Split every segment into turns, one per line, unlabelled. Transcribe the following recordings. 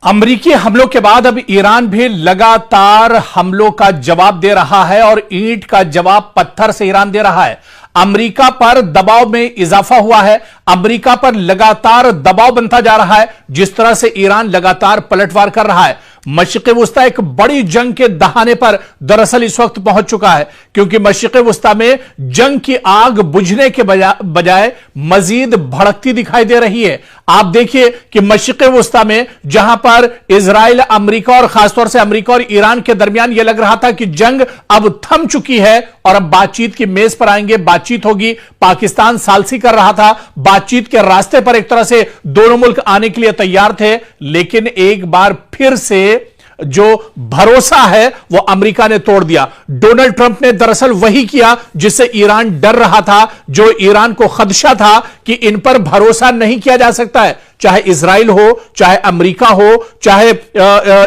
अमेरिकी हमलों के बाद अब ईरान भी लगातार हमलों का जवाब दे रहा है और ईंट का जवाब पत्थर से ईरान दे रहा है। अमेरिका पर दबाव में इजाफा हुआ है, अमेरिका पर लगातार दबाव बनता जा रहा है। जिस तरह से ईरान लगातार पलटवार कर रहा है, मशरिक़ वुस्ता एक बड़ी जंग के दहाने पर दरअसल इस वक्त पहुंच चुका है, क्योंकि मशरिक़ वुस्ता में जंग की आग बुझने के बजाय मजीद भड़कती दिखाई दे रही है। आप देखिए कि मशरिक़ वुस्ता में जहां पर इजराइल, अमेरिका और खासतौर से अमेरिका और ईरान के दरमियान यह लग रहा था कि जंग अब थम चुकी है और अब बातचीत की मेज पर आएंगे, बातचीत होगी। पाकिस्तान सालसी कर रहा था, बातचीत के रास्ते पर एक तरह से दोनों मुल्क आने के लिए तैयार थे, लेकिन एक बार फिर से जो भरोसा है वो अमेरिका ने तोड़ दिया। डोनाल्ड ट्रंप ने दरअसल वही किया जिससे ईरान डर रहा था, जो ईरान को खदशा था कि इन पर भरोसा नहीं किया जा सकता है, चाहे इजराइल हो, चाहे अमेरिका हो, चाहे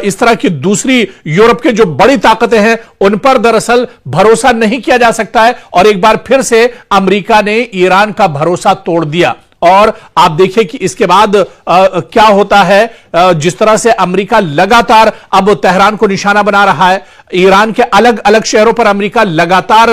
इस तरह की दूसरी यूरोप के जो बड़ी ताकतें हैं उन पर दरअसल भरोसा नहीं किया जा सकता है। और एक बार फिर से अमेरिका ने ईरान का भरोसा तोड़ दिया। और आप देखिए कि इसके बाद क्या होता है। जिस तरह से अमेरिका लगातार अब तेहरान को निशाना बना रहा है, ईरान के अलग अलग शहरों पर अमेरिका लगातार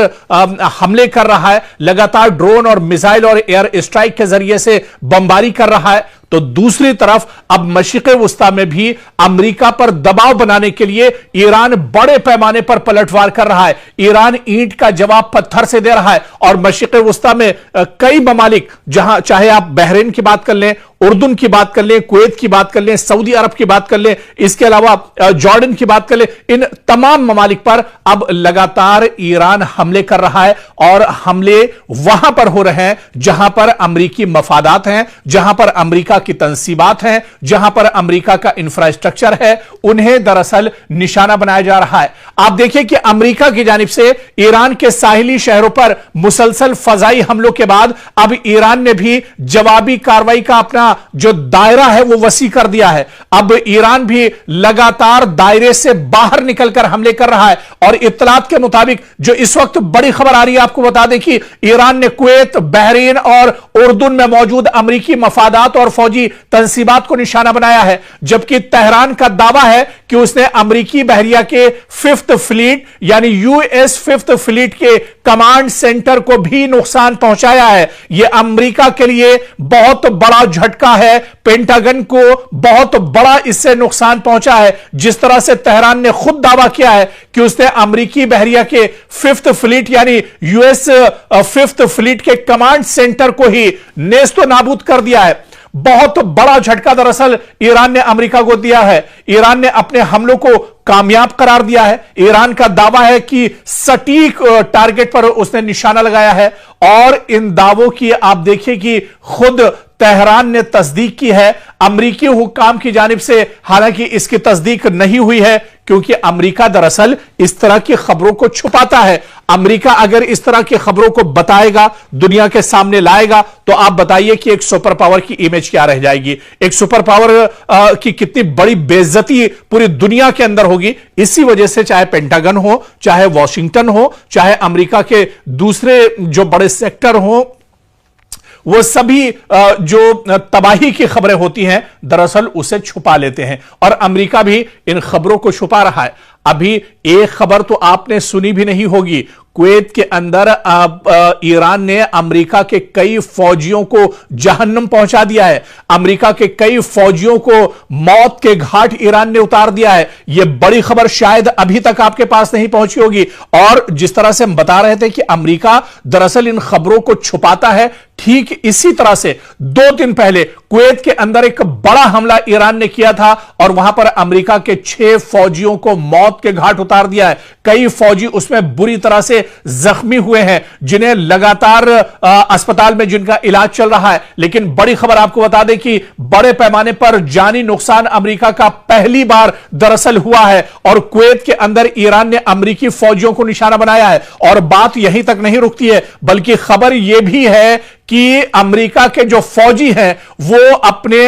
हमले कर रहा है, लगातार ड्रोन और मिसाइल और एयर स्ट्राइक के जरिए से बमबारी कर रहा है, तो दूसरी तरफ अब मशरिक़ वुस्ता में भी अमेरिका पर दबाव बनाने के लिए ईरान बड़े पैमाने पर पलटवार कर रहा है। ईरान ईंट का जवाब पत्थर से दे रहा है और मशरिक़ वुस्ता में कई ममालिक, जहां चाहे आप बहरीन की बात कर लें, उर्दून की बात कर लें, कुवैत की बात कर लें, सऊदी अरब की बात कर लें, इसके अलावा जॉर्डन की बात कर लें, इन तमाम ममालिक पर अब लगातार ईरान हमले कर रहा है। और हमले वहां पर हो रहे हैं जहां पर अमेरिकी मफादात हैं, जहां पर अमेरिका की तंसीबात हैं, जहां पर अमेरिका का इंफ्रास्ट्रक्चर है, उन्हें दरअसल निशाना बनाया जा रहा है। आप देखिए कि अमेरिका की जानिब से ईरान के साहिली शहरों पर मुसलसल फजाई हमलों के बाद अब ईरान ने भी जवाबी कार्रवाई का अपना जो दायरा है वो वसी कर दिया है। अब ईरान भी लगातार दायरे से बाहर निकलकर हमले कर रहा है। और इत्तलात के मुताबिक जो इस वक्त बड़ी खबर आ रही है, आपको बता दें कि ईरान ने कुवैत, बहरीन और उर्दून में मौजूद अमेरिकी मफादात और फौजी तंसीबात को निशाना बनाया है, जबकि तेहरान का दावा है कि उसने अमेरिकी बहरिया के 5th फ्लीट यानी यूएस 5th फ्लीट के कमांड सेंटर को भी नुकसान पहुंचाया है। यह अमेरिका के लिए बहुत बड़ा झटका है, पेंटागन को बहुत बड़ा इससे नुकसान पहुंचा है। जिस तरह से तेहरान ने खुद दावा किया है कि उसने अमेरिकी बहरिया के 5th फ्लीट यानी यूएस 5th फ्लीट के कमांड सेंटर को ही नेस्तो नाबूद कर दिया है। बहुत बड़ा झटका दरअसल ईरान ने अमेरिका को दिया है। ईरान ने अपने हमलों को कामयाब करार दिया है। ईरान का दावा है कि सटीक टारगेट पर उसने निशाना लगाया है। और इन दावों की आप देखिए कि खुद तेहरान ने तस्दीक की है अमेरिकी हुक्काम की जानिब से। हालांकि इसकी तस्दीक नहीं हुई है, क्योंकि अमेरिका दरअसल इस तरह की खबरों को छुपाता है। अमेरिका अगर इस तरह की खबरों को बताएगा, दुनिया के सामने लाएगा, तो आप बताइए कि एक सुपर पावर की इमेज क्या रह जाएगी, एक सुपर पावर की कितनी बड़ी बेइज्जती पूरी दुनिया के अंदर होगी। इसी वजह से चाहे पेंटागन हो, चाहे वॉशिंगटन हो, चाहे अमेरिका के दूसरे जो बड़े सेक्टर हो, वो सभी जो तबाही की खबरें होती हैं दरअसल उसे छुपा लेते हैं। और अमेरिका भी इन खबरों को छुपा रहा है। अभी एक खबर तो आपने सुनी भी नहीं होगी, कुवैत के अंदर ईरान ने अमेरिका के कई फौजियों को जहन्नम पहुंचा दिया है। अमेरिका के कई फौजियों को मौत के घाट ईरान ने उतार दिया है। यह बड़ी खबर शायद अभी तक आपके पास नहीं पहुंची होगी। और जिस तरह से हम बता रहे थे कि अमेरिका दरअसल इन खबरों को छुपाता है, ठीक इसी तरह से 2 दिन पहले कुवैत के अंदर एक बड़ा हमला ईरान ने किया था और वहां पर अमेरिका के 6 फौजियों को मौत के घाट उतार दिया है। कई फौजी उसमें बुरी तरह से जख्मी हुए हैं, जिन्हें लगातार अस्पताल में जिनका इलाज चल रहा है। लेकिन बड़ी खबर आपको बता दें कि बड़े पैमाने पर जानी नुकसान अमेरिका का पहली बार दरअसल हुआ है। और कुवैत के अंदर ईरान ने अमेरिकी फौजियों को निशाना बनाया है। और बात यहीं तक नहीं रुकती है, बल्कि खबर यह भी है कि अमेरिका के जो फौजी हैं वो अपने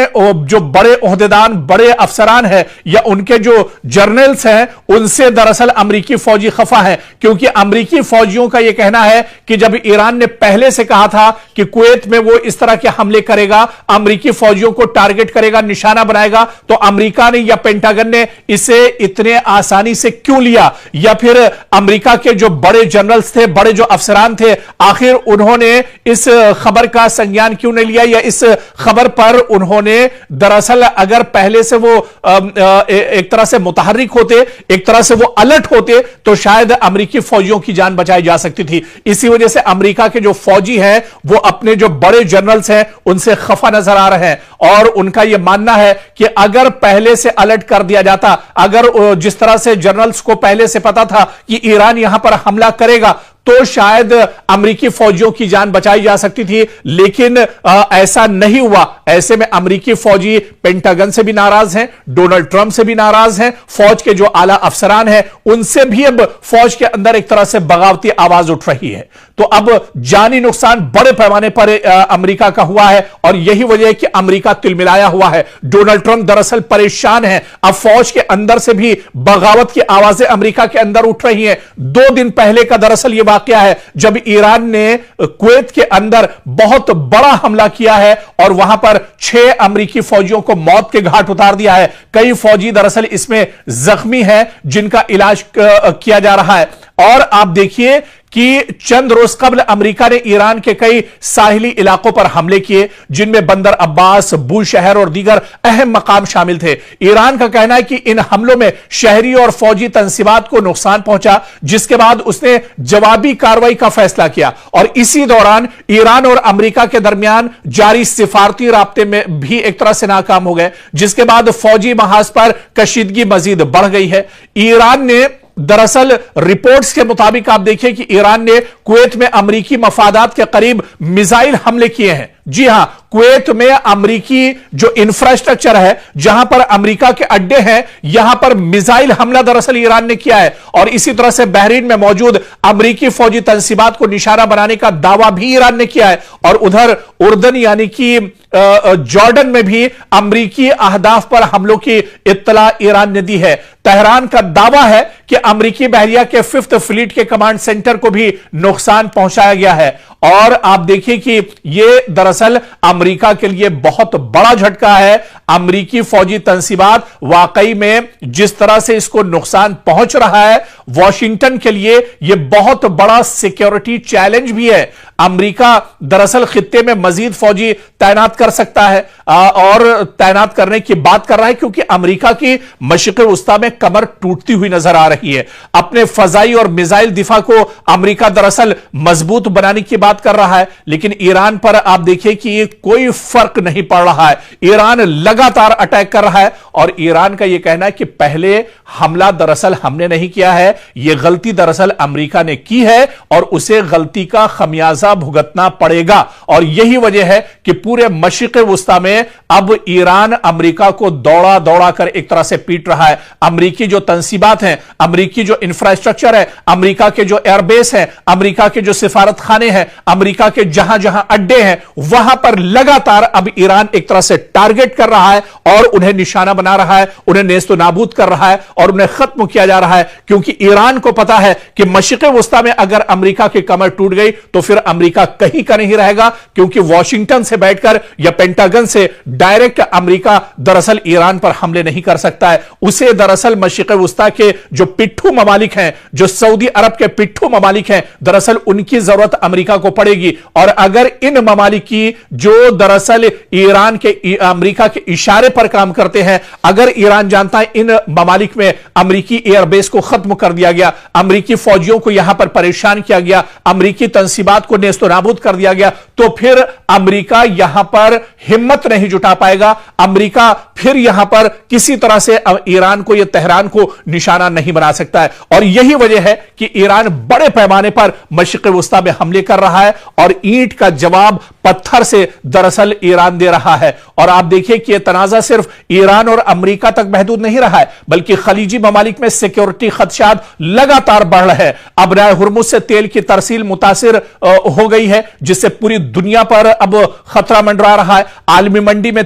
जो बड़े ओहदेदार, बड़े अफसरान हैं या उनके जो जर्नल्स हैं, उनसे दरअसल अमेरिकी फौजी खफा हैं, क्योंकि अमेरिकी फौजियों का यह कहना है कि जब ईरान ने पहले से कहा था कि कुवैत में वो इस तरह के हमले करेगा, अमेरिकी फौजियों को टारगेट करेगा, निशाना बनाएगा, तो अमेरिका ने या पेंटागन ने इसे इतने आसानी से क्यों लिया, या फिर अमेरिका के जो बड़े जनरल्स थे, बड़े जो अफसरान थे, आखिर उन्होंने इस खबर का संज्ञान क्यों नहीं लिया, या इस खबर पर उन्होंने दरअसल अगर पहले से वो एक तरह से मुतहर्रिक होते, एक तरह से वो अलर्ट होते, तो शायद अमेरिकी फौजियों की जान बचाई जा सकती थी। इसी वजह से अमेरिका के जो फौजी हैं वो अपने जो बड़े जनरल्स हैं उनसे खफा नजर आ रहे हैं, और उनका यह मानना है कि अगर पहले से अलर्ट कर दिया जाता, अगर जिस तरह से जनरल्स को पहले से पता था कि ईरान यहां पर हमला करेगा, तो शायद अमेरिकी फौजियों की जान बचाई जा सकती थी, लेकिन ऐसा नहीं हुआ। ऐसे में अमेरिकी फौजी पेंटागन से भी नाराज हैं, डोनाल्ड ट्रंप से भी नाराज हैं, फौज के जो आला अफसरान हैं उनसे भी अब फौज के अंदर एक तरह से बगावती आवाज उठ रही है। तो अब जानी नुकसान बड़े पैमाने पर अमेरिका का हुआ है, और यही वजह है कि अमेरिका तिलमिलाया हुआ है। डोनाल्ड ट्रंप दरअसल परेशान है। अब फौज के अंदर से भी बगावत की आवाजें अमेरिका के अंदर उठ रही हैं। 2 दिन पहले का दरअसल यह वाकया है जब ईरान ने कुवैत के अंदर बहुत बड़ा हमला किया है और वहां पर 6 अमेरिकी फौजियों को मौत के घाट उतार दिया है। कई फौजी दरअसल इसमें जख्मी हैं जिनका इलाज किया जा रहा है। और आप देखिए कि चंद रोज कबल अमेरिका ने ईरान के कई साहिली इलाकों पर हमले किए, जिनमें बंदर अब्बास, बूशहर और दीगर अहम मकाम शामिल थे। ईरान का कहना है कि इन हमलों में शहरी और फौजी तंसीबात को नुकसान पहुंचा, जिसके बाद उसने जवाबी कार्रवाई का फैसला किया। और इसी दौरान ईरान और अमेरिका के दरमियान जारी सिफारती राब्ते में भी एक तरह से नाकाम हो गए, जिसके बाद फौजी महाज पर कशीदगी मजीद बढ़ गई है। ईरान ने दरअसल रिपोर्ट्स के मुताबिक आप देखिए कि ईरान ने कुवैत में अमेरिकी मफादात के करीब मिसाइल हमले किए हैं। जी हां, कुवैत में अमेरिकी जो इंफ्रास्ट्रक्चर है, जहां पर अमेरिका के अड्डे हैं, यहां पर मिसाइल हमला दरअसल ईरान ने किया है। और इसी तरह से बहरीन में मौजूद अमेरिकी फौजी तंसीबात को निशाना बनाने का दावा भी ईरान ने किया है। और उधर उर्दन यानी कि जॉर्डन में भी अमेरिकी अहदाफ पर हमलों की इत्तला ईरान ने दी है। तेहरान का दावा है कि अमेरिकी बहरिया के 5th फ्लीट के कमांड सेंटर को भी नुकसान पहुंचाया गया है। और आप देखिए कि यह दरअसल अमेरिका के लिए बहुत बड़ा झटका है। अमेरिकी फौजी तंसीबात वाकई में जिस तरह से इसको नुकसान पहुंच रहा है, वॉशिंगटन के लिए यह बहुत बड़ा सिक्योरिटी चैलेंज भी है। अमेरिका दरअसल खित्ते में मजीद फौजी तैनात कर सकता है और तैनात करने की बात कर रहा है, क्योंकि अमेरिका की मशरिक़ वस्ता में कमर टूटती हुई नजर आ रही है। अपने फजाई और मिसाइल दिफा को अमेरिका दरअसल मजबूत बनाने की बात कर रहा है, लेकिन ईरान पर आप देखिए कि कोई फर्क नहीं पड़ रहा है। ईरान लगातार अटैक कर रहा है, और ईरान का यह कहना है कि पहले हमला दरअसल हमने नहीं किया है, यह गलती दरअसल अमेरिका ने की है और उसे गलती का खमियाजा भुगतना पड़ेगा। और यही वजह है कि पूरे मशरिक़ वस्ता में अब ईरान अमेरिका को दौड़ा दौड़ा कर एक तरह से पीट रहा है। अमेरिकी जो तंसीबात हैं, अमेरिकी जो इंफ्रास्ट्रक्चर है, अमेरिका के जो एयरबेस हैं, अमेरिका के जो सिफारत खाने हैं, अमेरिका के जहां जहां अड्डे हैं, वहां पर लगातार अब ईरान एक तरह से टारगेट कर रहा है और उन्हें निशाना बना रहा है, उन्हें नेस्तो नाबूद कर रहा है और उन्हें खत्म किया जा रहा है। क्योंकि ईरान को पता है कि मशरिक़ वस्ता में अगर अमेरिका की कमर टूट गई तो फिर अमेरिका कहीं का नहीं रहेगा, क्योंकि वॉशिंगटन से बैठकर या पेंटागन से डायरेक्ट अमेरिका दरअसल ईरान पर हमले नहीं कर सकता है। उसे दरअसल मशरिक़ वस्ता के जो पिट्ठू ममालिक हैं, जो सऊदी अरब के पिट्ठू ममालिक हैं, दरअसल उनकी जरूरत अमेरिका को पड़ेगी। और अगर इन ममालिक की जो दरअसल ईरान के अमेरिका के इशारे पर काम करते हैं, अगर ईरान जानता है इन ममालिक में अमेरिकी एयरबेस को खत्म कर दिया गया, अमेरिकी फौजियों को यहां पर परेशान किया गया, अमेरिकी तंसीबात को नेस्तो नाबूद कर दिया गया, तो फिर अमेरिका यहां पर हिम्मत नहीं जुटा पाएगा। अमेरिका फिर यहां पर किसी तरह से ईरान को या तेहरान को निशाना नहीं बना सकता है। और यही वजह है कि ईरान बड़े पैमाने पर मशरिक़ वस्ता में हमले कर रहा है। है और ईंट का जवाब पत्थर से दरअसल ईरान दे रहा है। और आप देखिए कि यह तनाजा सिर्फ ईरान और अमेरिका तक महदूद नहीं रहा है, बल्कि खलीजी ममालिक में सिक्योरिटी खदशात लगातार बढ़ रहे हैं। अब राय हुर्मुज से तेल की तरसील मुतासिर हो गई है, जिससे पूरी दुनिया पर अब खतरा मंडरा रहा है। आलमी मंडी में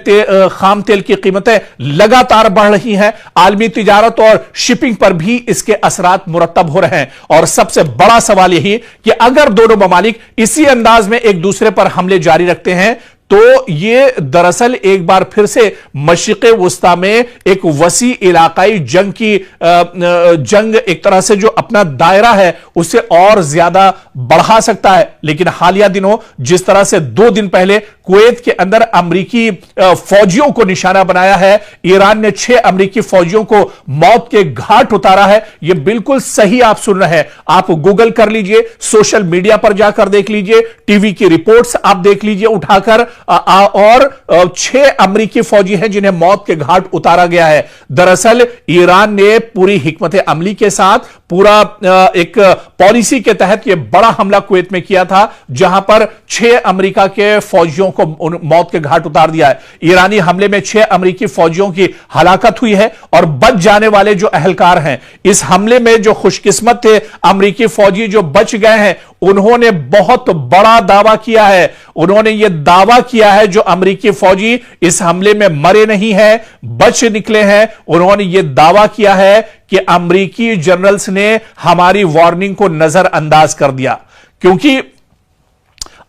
खाम तेल की कीमतें लगातार बढ़ रही हैं। आलमी तिजारत और शिपिंग पर भी इसके असरात मुरतब हो रहे हैं। और सबसे बड़ा सवाल यही कि अगर दोनों ममालिक इसी अंदाज में एक दूसरे पर हमले जारी रखते हैं तो ये दरअसल एक बार फिर से मशरिक़े वुस्ता में एक वसी इलाकाई जंग एक तरह से जो अपना दायरा है उसे और ज्यादा बढ़ा सकता है। लेकिन हालिया दिनों जिस तरह से 2 दिन पहले कुवैत के अंदर अमरीकी फौजियों को निशाना बनाया है, ईरान ने 6 अमरीकी फौजियों को मौत के घाट उतारा है, यह बिल्कुल सही आप सुन रहे हैं। आप गूगल कर लीजिए, सोशल मीडिया पर जाकर देख लीजिए, टीवी की रिपोर्ट्स आप देख लीजिए उठाकर, और 6 अमरीकी फौजी हैं जिन्हें मौत के घाट उतारा गया है। दरअसल ईरान ने पूरी हिकमत अमली के साथ पूरा एक पॉलिसी के तहत यह बड़ा हमला कुवैत में किया था, जहां पर 6 अमेरिका के फौजियों को मौत के घाट उतार दिया है। ईरानी हमले में 6 अमेरिकी फौजियों की हलाकत हुई है और बच जाने वाले जो अहलकार हैं, इस हमले में जो खुशकिस्मत थे अमेरिकी फौजी जो बच गए हैं, उन्होंने बहुत बड़ा दावा किया है। उन्होंने यह दावा किया है जो अमेरिकी फौजी इस हमले में मरे नहीं हैं, बच निकले हैं, उन्होंने यह दावा किया है कि अमेरिकी जनरल्स ने हमारी वार्निंग को नजरअंदाज कर दिया। क्योंकि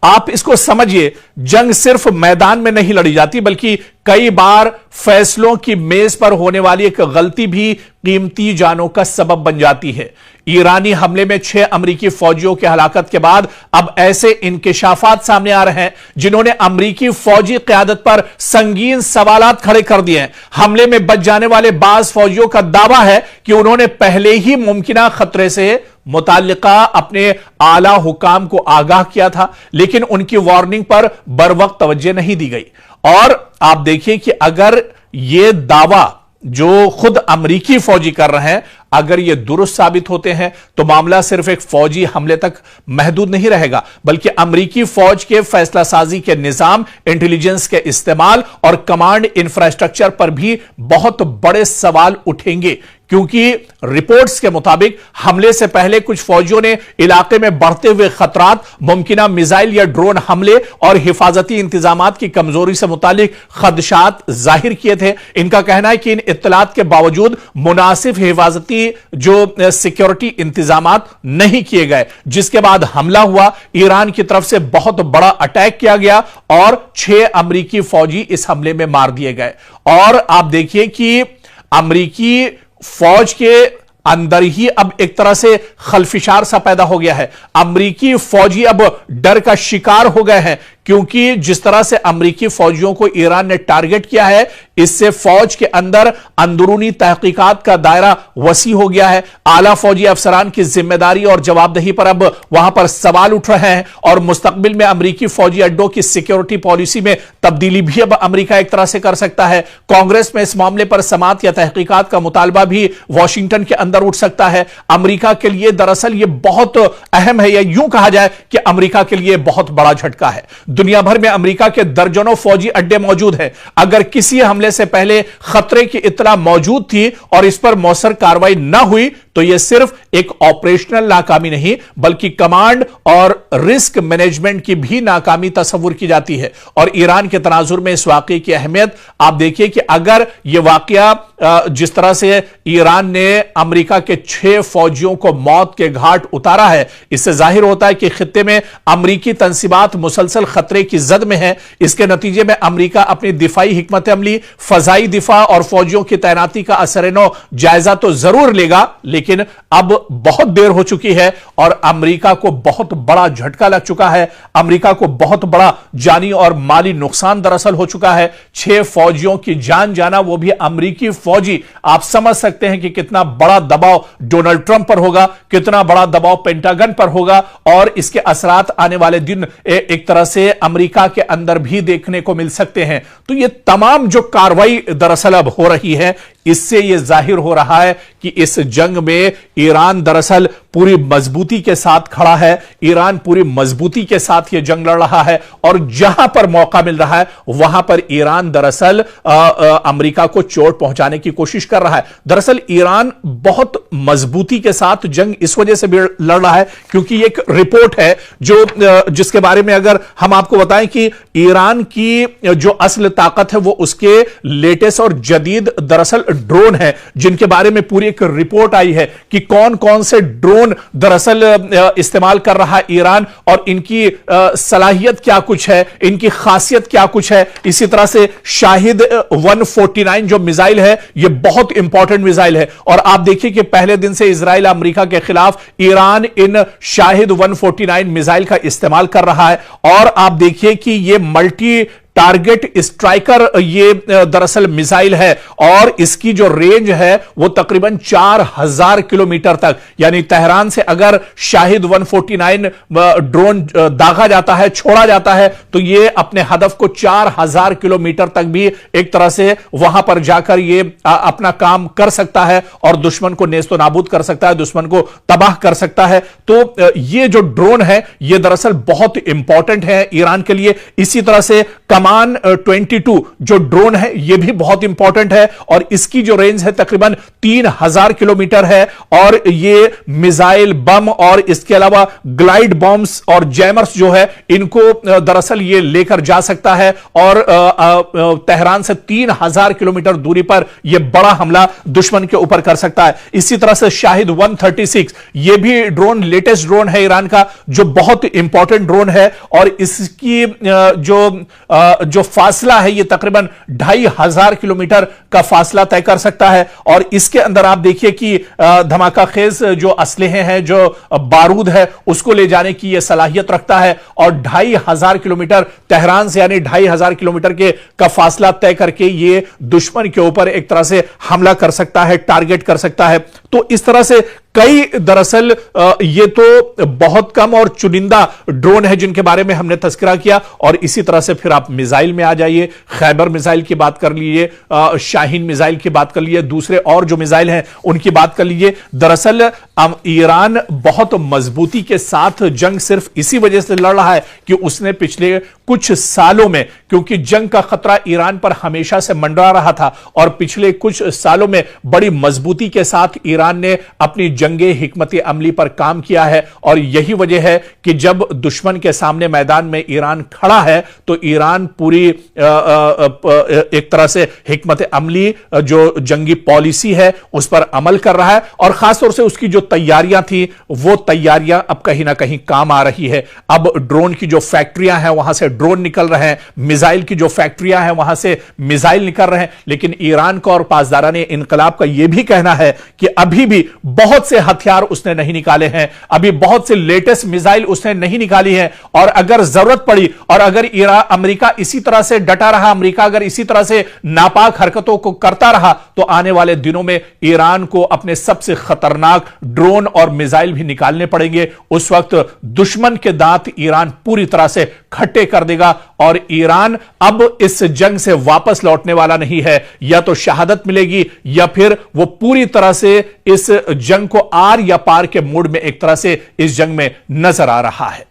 आप इसको समझिए, जंग सिर्फ मैदान में नहीं लड़ी जाती, बल्कि कई बार फैसलों की मेज पर होने वाली एक गलती भी कीमती जानों का सबब बन जाती है। ईरानी हमले में 6 अमरीकी फौजियों की हलाकत के बाद अब ऐसे इंकिशाफात सामने आ रहे हैं जिन्होंने अमरीकी फौजी क़यादत पर संगीन सवालात खड़े कर दिए हैं। हमले में बच जाने वाले बाज फौजियों का दावा है कि उन्होंने पहले ही मुमकिना खतरे से मुताल्लिका अपने आला हुकाम को आगाह किया था, लेकिन उनकी वार्निंग पर बरवक्त तवज्जो नहीं दी गई। और आप देखिए कि अगर यह दावा जो खुद अमरीकी फौजी कर रहे हैं, अगर ये दुरुस्त साबित होते हैं तो मामला सिर्फ एक फौजी हमले तक महदूद नहीं रहेगा, बल्कि अमरीकी फौज के फैसला साजी के निजाम, इंटेलिजेंस के इस्तेमाल और कमांड इंफ्रास्ट्रक्चर पर भी बहुत बड़े सवाल उठेंगे। क्योंकि रिपोर्ट्स के मुताबिक हमले से पहले कुछ फौजियों ने इलाके में बढ़ते हुए खतरात, मुमकिना मिसाइल या ड्रोन हमले और हिफाजती इंतजामात की कमजोरी से मुतालिक खदशात जाहिर किए थे। इनका कहना है कि इन इत्तलात के बावजूद मुनासिब हिफाजती जो सिक्योरिटी इंतजामात नहीं किए गए, जिसके बाद हमला हुआ। ईरान की तरफ से बहुत बड़ा अटैक किया गया और 6 अमरीकी फौजी इस हमले में मार दिए गए। और आप देखिए कि अमरीकी फौज के अंदर ही अब एक तरह से खलफिशार सा पैदा हो गया है। अमरीकी फौजी अब डर का शिकार हो गए हैं, क्योंकि जिस तरह से अमरीकी फौजियों को ईरान ने टारगेट किया है, इससे फौज के अंदर अंदरूनी तहकीकात का दायरा वसी हो गया है। आला फौजी अफसरान की जिम्मेदारी और जवाबदेही पर अब वहां पर सवाल उठ रहे हैं और मुस्तकबिल में अमरीकी फौजी अड्डों की सिक्योरिटी पॉलिसी में तब्दीली भी अब अमरीका एक तरह से कर सकता है। कांग्रेस में इस मामले पर समाअत या तहकीकात का मुतालबा भी वॉशिंगटन के अंदर उठ सकता है। अमरीका के लिए दरअसल यह बहुत अहम है, या यूं कहा जाए कि अमरीका के लिए बहुत बड़ा झटका है। दुनिया भर में अमेरिका के दर्जनों फौजी अड्डे मौजूद हैं। अगर किसी हमले से पहले खतरे की इत्तला मौजूद थी और इस पर मौसर कार्रवाई न हुई तो यह सिर्फ एक ऑपरेशनल नाकामी नहीं, बल्कि कमांड और रिस्क मैनेजमेंट की भी नाकामी तस्वुर की जाती है। और ईरान के तनाजुर में इस वाकये की अहमियत आप देखिए कि अगर यह वाकया जिस तरह से ईरान ने अमेरिका के 6 फौजियों को मौत के घाट उतारा है, इससे जाहिर होता है कि खित्ते में अमरीकी तंसीबात मुसलसल खतरे की जद में है। इसके नतीजे में अमेरिका अपनी दिफाई हिकमत अमली, फजाई दिफा और फौजियों की तैनाती का असर-ए-नौ जायजा तो जरूर लेगा, लेकिन अब बहुत देर हो चुकी है और अमेरिका को बहुत बड़ा झटका लग चुका है। अमेरिका को बहुत बड़ा जानी और माली नुकसान दरअसल हो चुका है। 6 फौजियों की जान जाना, वो भी अमेरिकी फौजी। आप समझ सकते हैं कि कितना बड़ा दबाव डोनाल्ड ट्रंप पर होगा, कितना बड़ा दबाव पेंटागन पर होगा, और इसके असरात आने वाले दिन एक तरह से अमेरिका के अंदर भी देखने को मिल सकते हैं। तो ये तमाम जो कार्रवाई दरअसल अब हो रही है, इससे यह जाहिर हो रहा है कि इस जंग में ईरान दरअसल पूरी मजबूती के साथ खड़ा है। ईरान पूरी मजबूती के साथ यह जंग लड़ रहा है और जहां पर मौका मिल रहा है वहां पर ईरान दरअसल अमेरिका को चोट पहुंचाने की कोशिश कर रहा है। दरअसल ईरान बहुत मजबूती के साथ जंग इस वजह से भी लड़ रहा है क्योंकि एक रिपोर्ट है जिसके बारे में अगर हम आपको बताएं कि ईरान की जो असल ताकत है वो उसके लेटेस्ट और जदीद दरअसल ड्रोन है, जिनके बारे में पूरी एक रिपोर्ट आई है कि कौन कौन से ड्रोन दरअसल इस्तेमाल कर रहा है ईरान और इनकी सलाहियत क्या कुछ है, इनकी खासियत क्या कुछ है। इसी तरह से शाहिद 149 जो मिसाइल है यह बहुत इंपॉर्टेंट मिसाइल है और आप देखिए कि पहले दिन से इजराइल अमेरिका के खिलाफ ईरान इन शाहिद 149 मिसाइल का इस्तेमाल कर रहा है और आप देखिए कि यह मल्टी टारगेट स्ट्राइकर ये दरअसल मिसाइल है और इसकी जो रेंज है वो तकरीबन 4000 किलोमीटर तक, यानी तेहरान से अगर शाहिद 149 ड्रोन दागा जाता है, छोड़ा जाता है, तो ये अपने हदफ को 4000 किलोमीटर तक भी एक तरह से वहां पर जाकर ये अपना काम कर सकता है और दुश्मन को नेस्तो नाबूद कर सकता है, दुश्मन को तबाह कर सकता है। तो ये जो ड्रोन है ये दरअसल बहुत इंपॉर्टेंट है ईरान के लिए। इसी तरह से कमान 22 जो ड्रोन है यह भी बहुत इंपॉर्टेंट है और इसकी जो रेंज है तकरीबन 3000 किलोमीटर है और यह मिसाइल, बम और इसके अलावा ग्लाइड बॉम्ब्स और जैमर्स जो है इनको दरअसल यह लेकर जा सकता है और तेहरान से 3000 किलोमीटर दूरी पर यह बड़ा हमला दुश्मन के ऊपर कर सकता है। इसी तरह से शाहिद 136 यह भी ड्रोन लेटेस्ट ड्रोन है ईरान का जो बहुत इंपॉर्टेंट ड्रोन है और इसकी जो फासला है ये तकरीबन 2500 किलोमीटर का फासला तय कर सकता है और इसके अंदर आप देखिए कि धमाका खेज जो असलहे हैं, जो बारूद है, उसको ले जाने की यह सलाहियत रखता है और 2500 किलोमीटर तेहरान से यानी 2500 किलोमीटर का फासला तय करके ये दुश्मन के ऊपर एक तरह से हमला कर सकता है, टारगेट कर सकता है। तो इस तरह से कई दरअसल ये तो बहुत कम और चुनिंदा ड्रोन है जिनके बारे में हमने तस्करा किया और इसी तरह से फिर आप मिसाइल में आ जाइए। खैबर मिसाइल की बात कर लीजिए, शाहीन मिसाइल की बात कर लीजिए, दूसरे और जो मिसाइल हैं उनकी बात कर लीजिए। दरअसल ईरान बहुत मजबूती के साथ जंग सिर्फ इसी वजह से लड़ रहा है कि उसने पिछले कुछ सालों में, क्योंकि जंग का खतरा ईरान पर हमेशा से मंडरा रहा था और पिछले कुछ सालों में बड़ी मजबूती के साथ ईरान ने अपनी जंगे हिकमत अमली पर काम किया है और यही वजह है कि जब दुश्मन के सामने मैदान में ईरान खड़ा है तो ईरान पूरी एक तरह से हिकमत अमली जो जंगी पॉलिसी है उस पर अमल कर रहा है और खासतौर से उसकी जो तैयारियां थी वो तैयारियां अब कहीं ना कहीं काम आ रही है। अब ड्रोन की जो फैक्ट्रियां हैं वहां से ड्रोन निकल रहे हैं, मिसाइल की जो फैक्ट्रियां हैं वहां से मिसाइल निकल रहे हैं, लेकिन ईरान का और पासदाराने इनकलाब का यह भी कहना है कि अभी भी बहुत से हथियार उसने नहीं निकाले हैं, अभी बहुत से लेटेस्ट मिसाइल उसने नहीं निकाली है और अगर जरूरत पड़ी और अगर अमेरिका इसी तरह से डटा रहा, अमेरिका अगर इसी तरह से नापाक हरकतों को करता रहा तो आने वाले दिनों में ईरान को अपने सबसे खतरनाक ड्रोन और मिसाइल भी निकालने पड़ेंगे। उस वक्त दुश्मन के दांत ईरान पूरी तरह से खट्टे कर देगा और ईरान अब इस जंग से वापस लौटने वाला नहीं है। या तो शहादत मिलेगी या फिर वो पूरी तरह से इस जंग को आर या पार के मूड में एक तरह से इस जंग में नजर आ रहा है।